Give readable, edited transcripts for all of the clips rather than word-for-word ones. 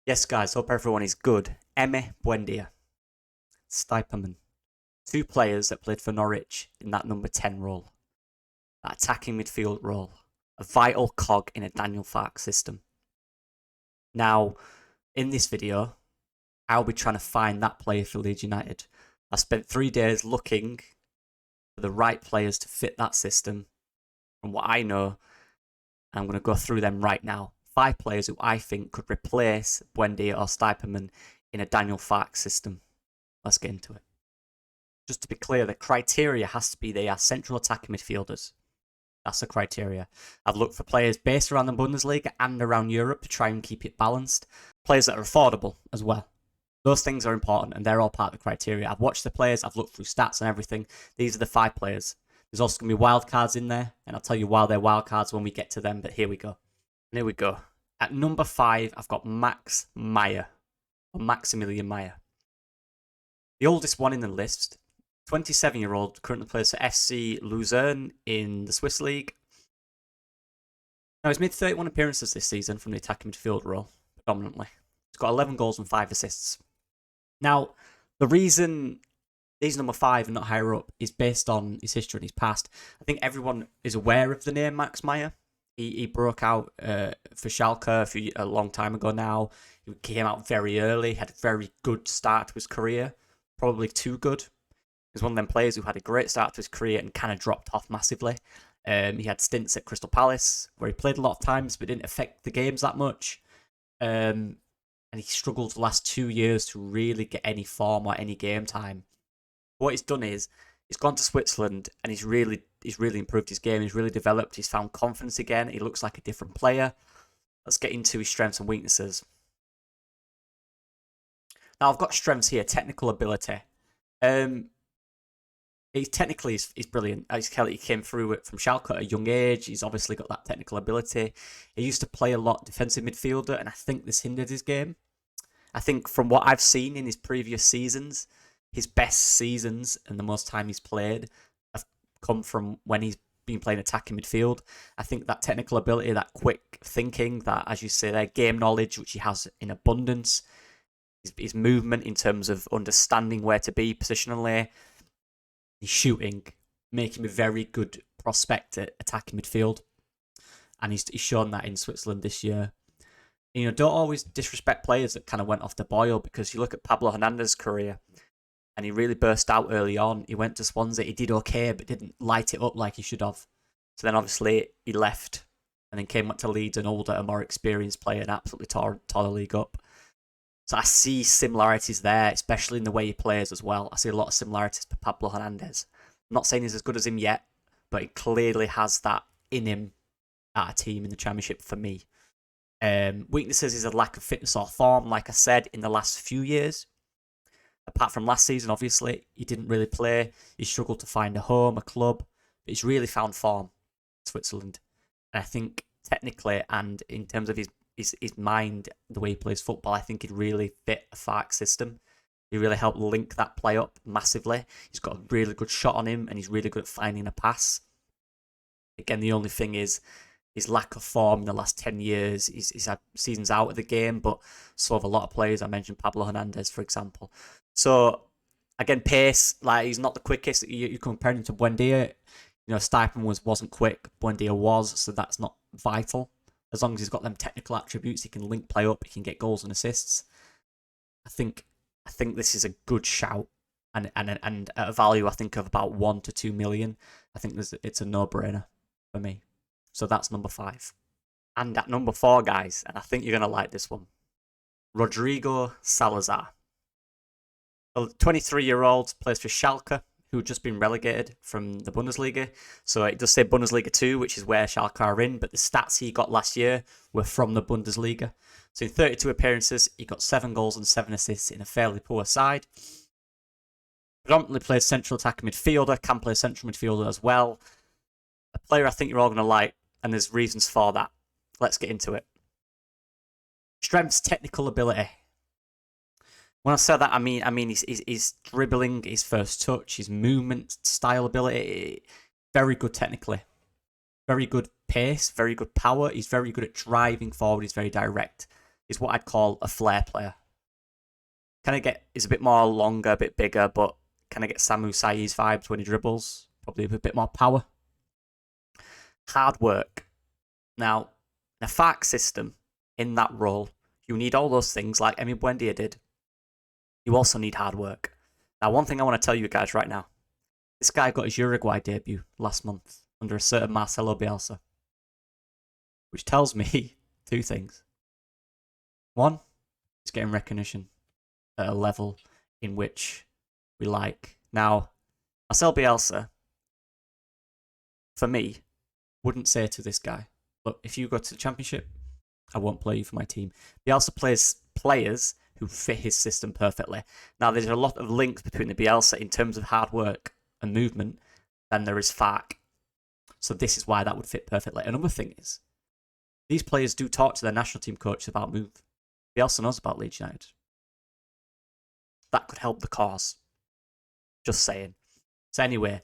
Yes, guys, hope everyone is good. Emi Buendia, Stiperman. Two players that played for Norwich in that number 10 role. That attacking midfield role. A vital cog in a Daniel Farke system. Now, in this video, I'll be trying to find that player for Leeds United. I spent 3 days looking for the right players to fit that system. From what I know, I'm going to go through them right now. 5 players who I think could replace Buendia or Stiperman in a Daniel Farke system. Let's get into it. Just to be clear, the criteria has to be they are central attacking midfielders. That's the criteria. I've looked for players based around the Bundesliga and around Europe to try and keep it balanced. Players that are affordable as well. Those things are important and they're all part of the criteria. I've watched the players, I've looked through stats and everything. These are the 5 players. There's also going to be wildcards in there, and I'll tell you why they're wildcards when we get to them, but here we go. And here we go. At number 5, I've got Max MEYER, or Maximilian Meyer. The oldest one in the list, 27-year-old, currently plays for FC Luzern in the Swiss League. Now, he's made 31 appearances this season from the attacking midfield role, predominantly. He's got 11 goals and 5 assists. Now, the reason he's number 5 and not higher up is based on his history and his past. I think everyone is aware of the name Max MEYER. He broke out for Schalke a long time ago now. He came out very early, had a very good start to his career, probably too good. He's one of them players who had a great start to his career and kind of dropped off massively. He had stints at Crystal Palace where he played a lot of times but didn't affect the games that much. And he struggled the last 2 years to really get any form or any game time. What he's done is he's gone to Switzerland and he's really improved his game. He's really developed. He's found confidence again. He looks like a different player. Let's get into his strengths and weaknesses. Now, I've got strengths here. Technical ability. He's brilliant. He came through it from Schalke at a young age. He's obviously got that technical ability. He used to play a lot defensive midfielder, and I think this hindered his game. I think from what I've seen in his previous seasons, his best seasons and the most time he's played have come from when he's been playing attacking midfield. I think that technical ability, that quick thinking, that, as you say there, game knowledge, which he has in abundance, his movement in terms of understanding where to be positionally, his shooting, make him a very good prospect at attacking midfield. And he's shown that in Switzerland this year. And, don't always disrespect players that kind of went off the boil, because you look at Pablo Hernandez's career, and he really burst out early on. He went to Swansea. He did okay, but didn't light it up like he should have. So then obviously he left and then came up to Leeds, an older, a more experienced player, and absolutely tore the league up. So I see similarities there, especially in the way he plays as well. I see a lot of similarities to Pablo Hernandez. I'm not saying he's as good as him yet, but he clearly has that in him at a team in the Championship for me. Weaknesses is a lack of fitness or form, like I said, in the last few years. Apart from last season, obviously, he didn't really play. He struggled to find a home, a club. But he's really found form in Switzerland. And I think technically and in terms of his mind, the way he plays football, I think he'd really fit a Farke system. He really helped link that play up massively. He's got a really good shot on him and he's really good at finding a pass. Again, the only thing is his lack of form in the last 10 years. He's had seasons out of the game, but so have a lot of players. I mentioned Pablo Hernandez, for example. So, again, pace, like, he's not the quickest. You compare him to Buendia. Stiperman wasn't quick. Buendia was, so that's not vital. As long as he's got them technical attributes, he can link play up, he can get goals and assists. I think this is a good shout, and at a value I think of about 1 to 2 million. I think it's a no-brainer for me. So that's number 5. And at number 4, guys, and I think you're gonna like this one, RODRIGO ZALAZAR. A 23-year-old plays for Schalke, who had just been relegated from the Bundesliga. So it does say Bundesliga 2, which is where Schalke are in, but the stats he got last year were from the Bundesliga. So in 32 appearances, he got 7 goals and 7 assists in a fairly poor side. Predominantly plays central attacking midfielder, can play central midfielder as well. A player I think you're all going to like, and there's reasons for that. Let's get into it. Strengths, technical ability. When I say that, I mean his dribbling, his first touch, his movement, style ability, very good technically. Very good pace, very good power. He's very good at driving forward. He's very direct. is what I'd call a flair player. Is a bit more longer, a bit bigger, but kind of get Samu Sai's vibes when he dribbles. Probably a bit more power. Hard work. Now, in a Farke system, in that role, you need all those things like Emi Buendia did. You also need hard work. Now, one thing I want to tell you guys right now. This guy got his Uruguay debut last month under a certain Marcelo Bielsa. Which tells me two things. One, he's getting recognition at a level in which we like. Now, Marcelo Bielsa, for me, wouldn't say to this guy, look, if you go to the championship, I won't play you for my team. Bielsa plays players who fit his system perfectly. Now, there's a lot of links between the Bielsa in terms of hard work and movement than there is Farke. So this is why that would fit perfectly. Another thing is, these players do talk to their national team coaches about move. Bielsa knows about Leeds United. That could help the cause. Just saying. So anyway,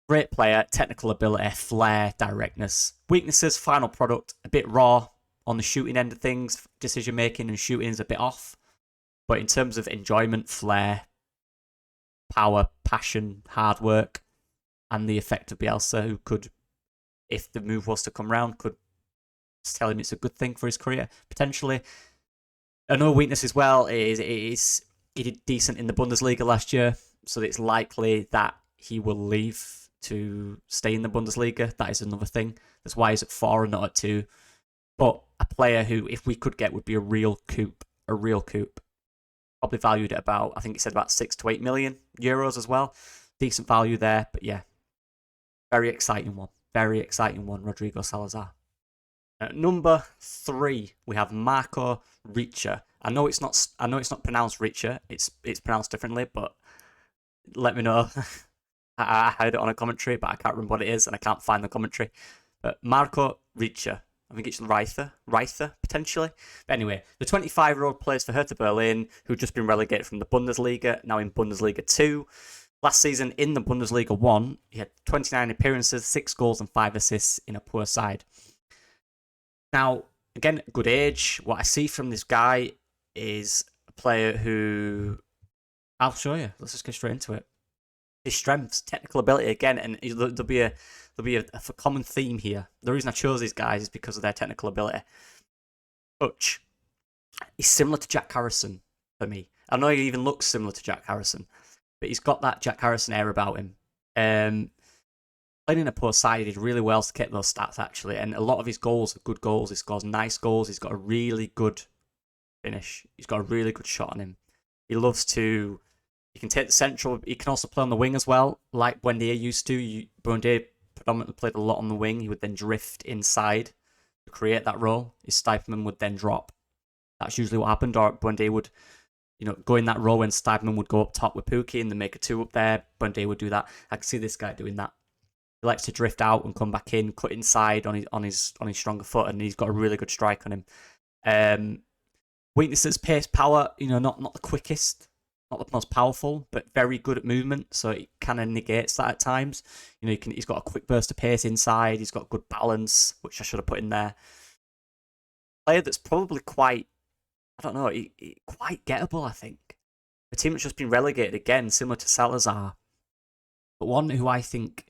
great player, technical ability, flair, directness. Weaknesses, final product, a bit raw on the shooting end of things. Decision making and shooting is a bit off. But in terms of enjoyment, flair, power, passion, hard work, and the effect of Bielsa, who could, if the move was to come round, could tell him it's a good thing for his career, potentially. Another weakness as well is he did decent in the Bundesliga last year, so it's likely that he will leave to stay in the Bundesliga. That is another thing. That's why he's at 4 and not at 2. But a player who, if we could get, would be a real coup. A real coup. Probably valued at about, I think he said about 6 to 8 million euros as well. Decent value there, but yeah. Very exciting one. Very exciting one, Rodrigo Salazar. At number 3, we have Marco Richter. I know it's not pronounced Richter. It's pronounced differently, but let me know. I heard it on a commentary, but I can't remember what it is, and I can't find the commentary. But Marco Richter. I think it's Reither, potentially. But anyway, the 25-year-old plays for Hertha Berlin, who'd just been relegated from the Bundesliga, now in Bundesliga 2. Last season in the Bundesliga 1, he had 29 appearances, 6 goals and 5 assists in a poor side. Now, again, good age. What I see from this guy is a player who... I'll show you. Let's just get straight into it. His strengths, technical ability, again, and there'll be a common theme here. The reason I chose these guys is because of their technical ability. Touch. He's similar to Jack Harrison for me. I know he even looks similar to Jack Harrison, but he's got that Jack Harrison air about him. Playing in a poor side, he did really well to get those stats, actually. And a lot of his goals are good goals. He scores nice goals. He's got a really good finish. He's got a really good shot on him. He loves to... He can take the central. He can also play on the wing as well, like Buendia used to. Buendia predominantly played a lot on the wing. He would then drift inside to create that role. His Stuyperman would then drop. That's usually what happened. Or Buendia would, go in that role when Stuyperman would go up top with Pukki and then make a 2 up there. Buendia would do that. I can see this guy doing that. He likes to drift out and come back in, cut inside on his stronger foot, and he's got a really good strike on him. Weaknesses, pace, power. Not the quickest. Not the most powerful, but very good at movement, so it kind of negates that at times. He's got a quick burst of pace inside. He's got good balance, which I should have put in there. Player that's probably quite, quite gettable, I think. A team that's just been relegated again, similar to Salazar, but one who I think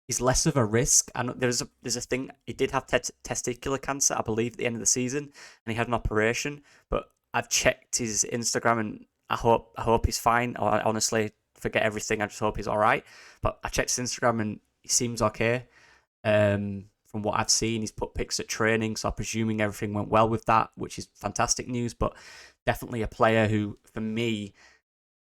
is less of a risk. And there's a thing. He did have testicular cancer, I believe, at the end of the season, and he had an operation. But I've checked his Instagram and I hope he's fine. I honestly forget everything. I just hope he's all right. But I checked his Instagram and he seems okay. From what I've seen, he's put pics at training, so I'm presuming everything went well with that, which is fantastic news. But definitely a player who, for me,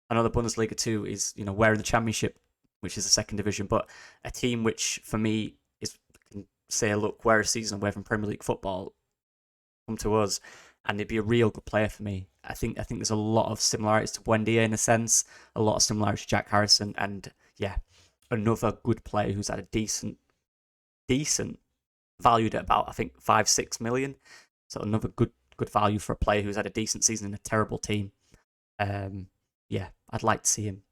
I know the Bundesliga 2 is we're in the Championship, which is the second division, but a team which for me can say, look, we're a season away from Premier League football. Come to us. And he'd be a real good player for me. I think there's a lot of similarities to Buendia in a sense, a lot of similarities to Jack Harrison, and yeah, another good player who's had a decent, valued at about, I think, 5-6 million. So another good value for a player who's had a decent season in a terrible team. Yeah, I'd like to see him.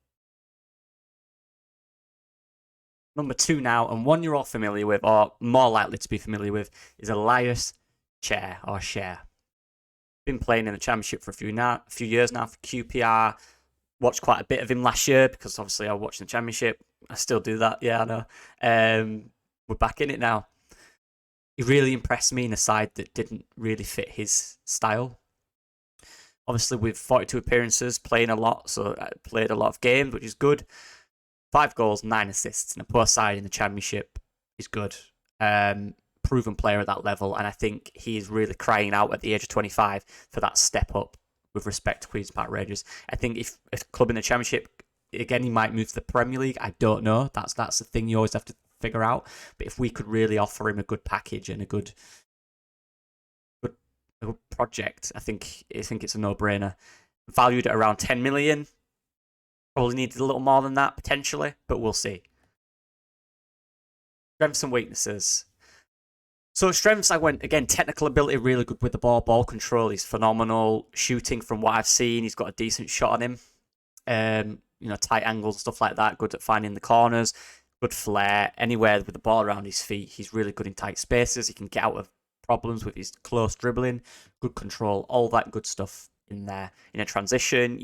Number 2 now, and one you're all familiar with, or more likely to be familiar with, is ILIAS Chair. Been playing in the Championship for a few years now for QPR. Watched quite a bit of him last year because obviously I was watching the Championship. I still do that, yeah, I know. We're back in it now. He really impressed me in a side that didn't really fit his style. Obviously, with 42 appearances, playing a lot, so I played a lot of games, which is good. 5 goals, 9 assists, and a poor side in the Championship is good. Proven player at that level, and I think he is really crying out at the age of 25 for that step up with respect to Queen's Park Rangers. I think if a club in the Championship, again, he might move to the Premier League. I don't know. That's the thing you always have to figure out. But if we could really offer him a good package and a good project, I think it's a no-brainer. Valued at around 10 million. Probably needed a little more than that, potentially, but we'll see. Strengths and weaknesses. So strengths, I went, again, technical ability, really good with the ball. Ball control, he's phenomenal. Shooting, from what I've seen, he's got a decent shot on him. Tight angles, stuff like that. Good at finding the corners. Good flair. Anywhere with the ball around his feet, he's really good in tight spaces. He can get out of problems with his close dribbling. Good control, all that good stuff in there. In a transition,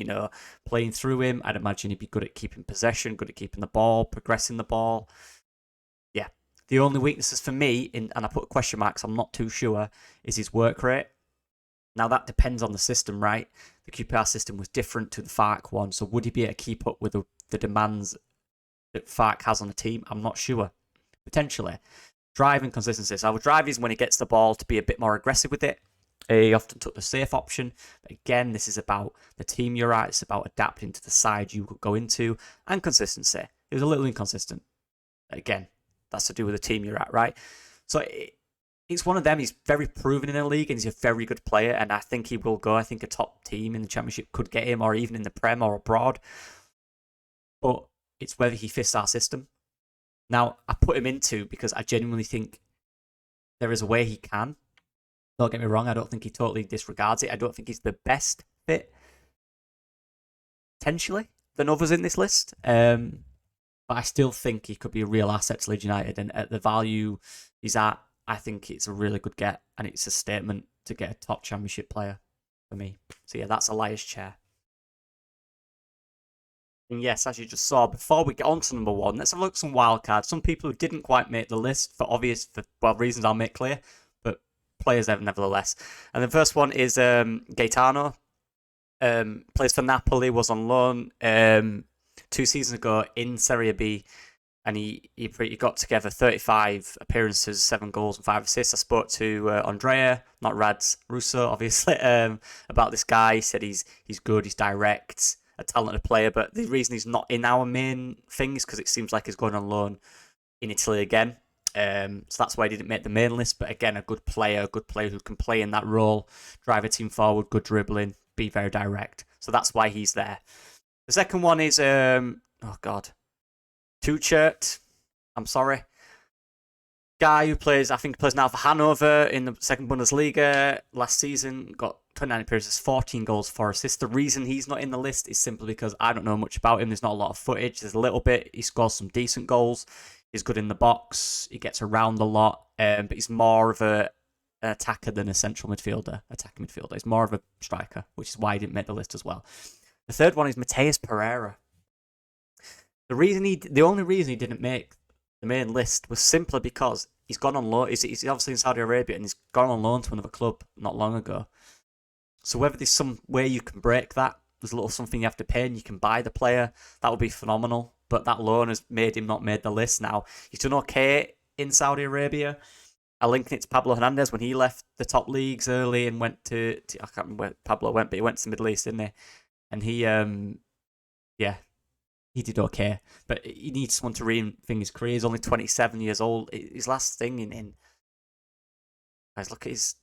playing through him, I'd imagine he'd be good at keeping possession, good at keeping the ball, progressing the ball. Yeah. The only weaknesses for me, and I put question marks, I'm not too sure, is his work rate. Now, that depends on the system, right? The QPR system was different to the Farke one, so would he be able to keep up with the demands that Farke has on the team? I'm not sure. Potentially. Drive and consistency. So our drive is when he gets the ball to be a bit more aggressive with it. He often took the safe option. But again, this is about the team you're at. It's about adapting to the side you could go into. And consistency. He was a little inconsistent. Again, that's to do with the team you're at, right? So it's one of them. He's very proven in the league and he's a very good player. And I think he will go. I think a top team in the Championship could get him, or even in the Prem or abroad. But it's whether he fits our system. Now, I put him into because I genuinely think there is a way he can. Don't get me wrong, I don't think he totally disregards it. I don't think he's the best fit, potentially, than others in this list. But I still think he could be a real asset to Leeds United. And at the value he's at, I think it's a really good get. And it's a statement to get a top Championship player for me. So yeah, that's Elias Chair. And yes, as you just saw, before we get on to number 1, let's have a look at some wildcards. Some people who didn't quite make the list for reasons I'll make clear, but players nevertheless. And the first one is Gaetano. Plays for Napoli, was on loan 2 seasons ago in Serie B, and he got together 35 appearances, 7 goals and 5 assists. I spoke to Andrea, not Rads Russo, obviously, about this guy. He said he's good, he's direct, a talented player, but the reason he's not in our main thing is because it seems like he's going on loan in Italy again. So that's why he didn't make the main list. But again, a good player who can play in that role, drive a team forward, good dribbling, be very direct. So that's why he's there. The second one is Tuchert. I'm sorry. Guy who plays now for Hanover in the second Bundesliga. Last season got 29 appearances, 14 goals, 4 assists. The reason he's not in the list is simply because I don't know much about him. There's not a lot of footage. There's a little bit. He scores some decent goals. He's good in the box. He gets around a lot. But he's more of an attacker than a central midfielder. Attacking midfielder. He's more of a striker, which is why he didn't make the list as well. The third one is Matheus Pereira. The only reason he didn't make the main list was simply because he's gone on loan. He's obviously in Saudi Arabia and he's gone on loan to another club not long ago. So whether there's some way you can break that, there's a little something you have to pay and you can buy the player, that would be phenomenal. But that loan has made him not made the list now. He's done okay in Saudi Arabia. I linked it to Pablo Hernandez when he left the top leagues early and went to I can't remember where Pablo went, but he went to the Middle East, didn't he? And he did okay, but he needs someone to reinvent his career. He's only 27 years old. His last thing in guys, look at his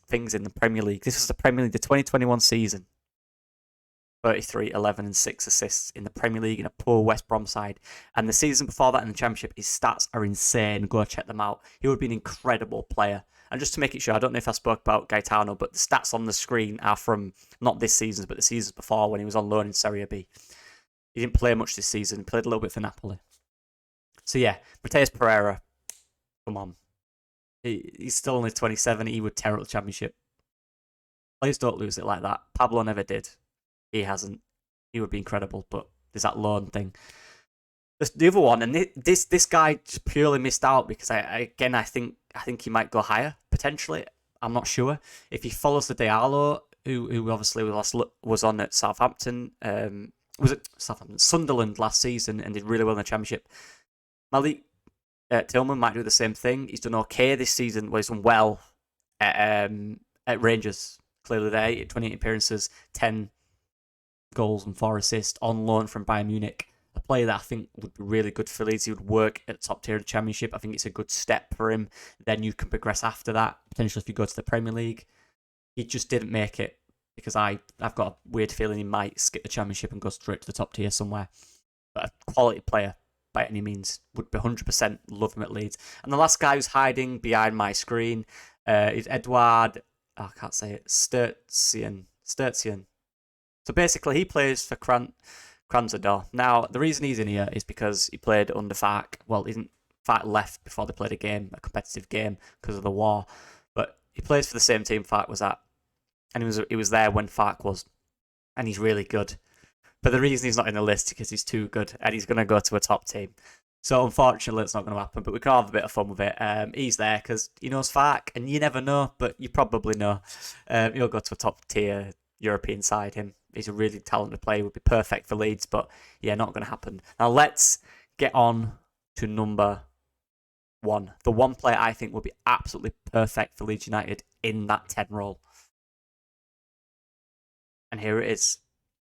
things in the Premier League. This was the Premier League, the 2021 season. 33, 11 and 6 assists in the Premier League in a poor West Brom side. And the season before that in the Championship, his stats are insane. Go check them out. He would be an incredible player. And just to make it sure, I don't know if I spoke about Gaetano, but the stats on the screen are from not this season, but the seasons before when he was on loan in Serie B. He didn't play much this season. He played a little bit for Napoli. So yeah, Matheus Pereira, come on. He's still only 27. He would tear up the Championship. Players don't lose it like that. Pablo never did. He hasn't. He would be incredible, but there's that loan thing. The other one, and this guy just purely missed out because I think he might go higher potentially. I'm not sure if he follows the Diallo, who obviously was on at Southampton. Was it Southampton? Sunderland last season and did really well in the Championship. Malik Tillman might do the same thing. He's done okay this season. Well, he's done well at Rangers. Clearly, there 28 appearances, 10 goals and 4 assists on loan from Bayern Munich. A player that I think would be really good for Leeds. He would work at the top tier of the Championship. I think it's a good step for him. Then you can progress after that. Potentially, if you go to the Premier League, he just didn't make it because I've got a weird feeling he might skip the Championship and go straight to the top tier somewhere. But a quality player by any means would be 100% love him at Leeds. And the last guy who's hiding behind my screen is Edouard. I can't say it. Sturzian. So basically, he plays for Krasnodar. Now, the reason he's in here is because he played under Farke. Well, Farke left before they played a competitive game, because of the war. But he plays for the same team Farke was at. And he was there when Farke was. And he's really good. But the reason he's not in the list is because he's too good. And he's going to go to a top team. So unfortunately, it's not going to happen. But we can have a bit of fun with it. He's there because he knows Farke. And you never know, but you probably know. He'll go to a top tier European side, him. He's a really talented player, would be perfect for Leeds, but yeah, not going to happen. Now let's get on to number 1. The one player I think would be absolutely perfect for Leeds United in that 10 role. And here it is.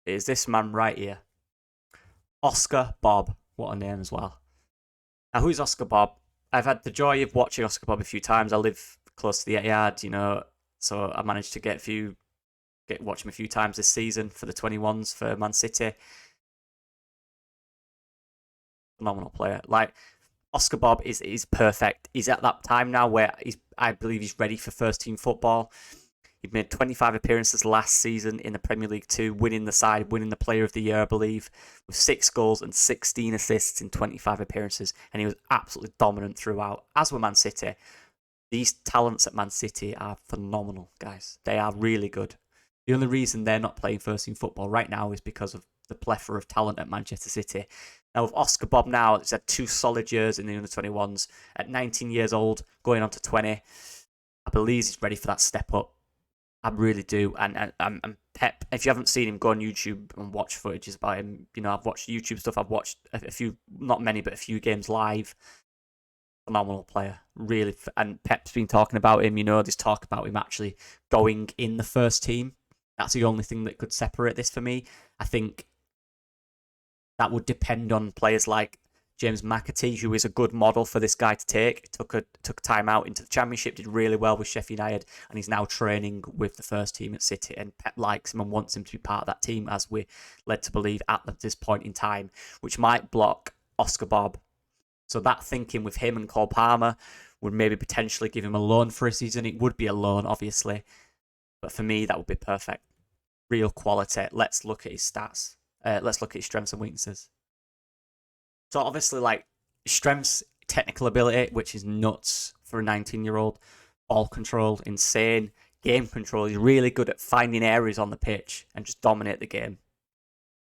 It is this man right here. Oscar BOBB. What a name as well. Now, who's Oscar BOBB? I've had the joy of watching Oscar BOBB a few times. I live close to the Etihad, so I managed to watch him a few times this season for the 21s for Man City. Phenomenal player. Like, Oscar BOBB is perfect. He's at that time now where I believe he's ready for first team football. He made 25 appearances last season in the Premier League 2, winning the Player of the Year, I believe, with 6 goals and 16 assists in 25 appearances. And he was absolutely dominant throughout, as were Man City. These talents at Man City are phenomenal, guys. They are really good. The only reason they're not playing first team football right now is because of the plethora of talent at Manchester City. Now, with Oscar BOBB now, he's had 2 solid years in the under-21s. At 19 years old, going on to 20, I believe he's ready for that step up. I really do. And Pep, if you haven't seen him, go on YouTube and watch footages about him. I've watched YouTube stuff. I've watched a few, not many, but a few games live. Phenomenal player, really. And Pep's been talking about him. There's talk about him actually going in the first team. That's the only thing that could separate this for me. I think that would depend on players like James McAtee, who is a good model for this guy to take. Took time out into the Championship, did really well with Sheffield United, and he's now training with the first team at City. And Pep likes him and wants him to be part of that team, as we're led to believe at this point in time, which might block Oscar BOBB. So that thinking with him and Cole Palmer would maybe potentially give him a loan for a season. It would be a loan, obviously. But for me, that would be perfect. Real quality. Let's look at his stats. Let's look at his strengths and weaknesses. So obviously, like, strengths, technical ability, which is nuts for a 19-year-old. Ball control, insane. Game control, he's really good at finding areas on the pitch and just dominate the game.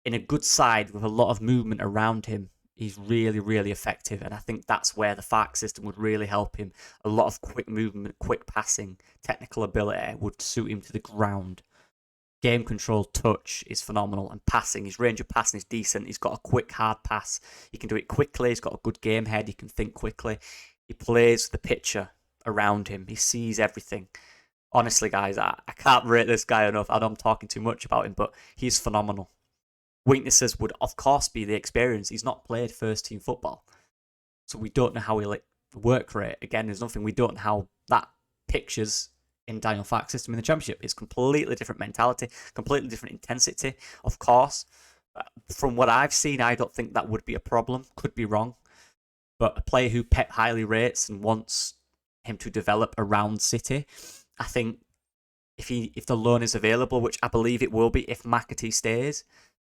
In a good side with a lot of movement around him, he's really, really effective. And I think that's where the Farke system would really help him. A lot of quick movement, quick passing, technical ability would suit him to the ground. Game control, touch is phenomenal. And passing, his range of passing is decent. He's got a quick, hard pass. He can do it quickly. He's got a good game head. He can think quickly. He plays the picture around him. He sees everything. Honestly, guys, I can't rate this guy enough. I know I'm talking too much about him, but he's phenomenal. Weaknesses would, of course, be the experience. He's not played first-team football. So we don't know how he'll work rate. Again, there's nothing. We don't know how that pictures in Daniel Farke's system in the Championship. It's completely different mentality, completely different intensity, of course. From what I've seen, I don't think that would be a problem. Could be wrong. But a player who Pep highly rates and wants him to develop around City, I think if the loan is available, which I believe it will be if McAtee stays,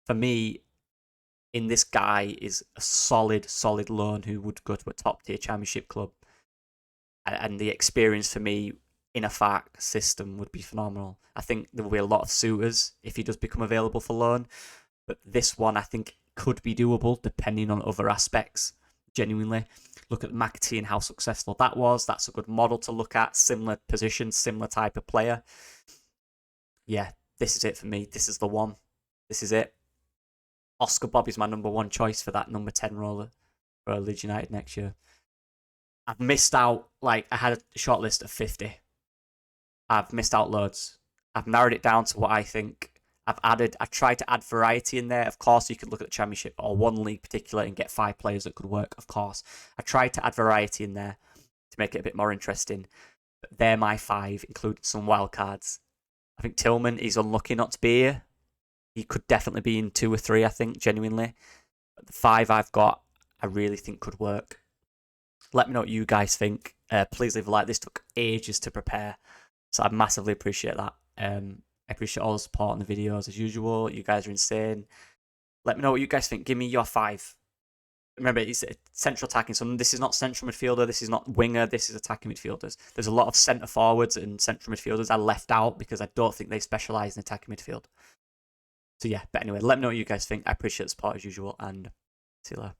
for me, in this guy is a solid loan who would go to a top-tier Championship club. And the experience for me in a Farke system would be phenomenal. I think there will be a lot of suitors if he does become available for loan. But this one, I think, could be doable depending on other aspects. Genuinely. Look at McAtee and how successful that was. That's a good model to look at. Similar position, similar type of player. Yeah, this is it for me. This is the one. This is it. Oscar BOBB is my number one choice for that number 10 role for Leeds United next year. I've missed out, like, I had a short list of 50. I've missed out loads. I've narrowed it down to what I think. I've tried to add variety in there. Of course, you could look at the Championship or one league particular and get 5 players that could work, of course. I tried to add variety in there to make it a bit more interesting. But they're my 5, including some wild cards. I think Tillman is unlucky not to be here. He could definitely be in 2 or 3, I think, genuinely. But the 5 I've got, I really think could work. Let me know what you guys think. Please leave a like. This took ages to prepare, so I massively appreciate that. I appreciate all the support on the videos as usual. You guys are insane. Let me know what you guys think. Give me your 5. Remember, it's central attacking. So this is not central midfielder. This is not winger. This is attacking midfielders. There's a lot of centre forwards and central midfielders I left out because I don't think they specialise in attacking midfield. So yeah, but anyway, let me know what you guys think. I appreciate the support as usual, and see you later.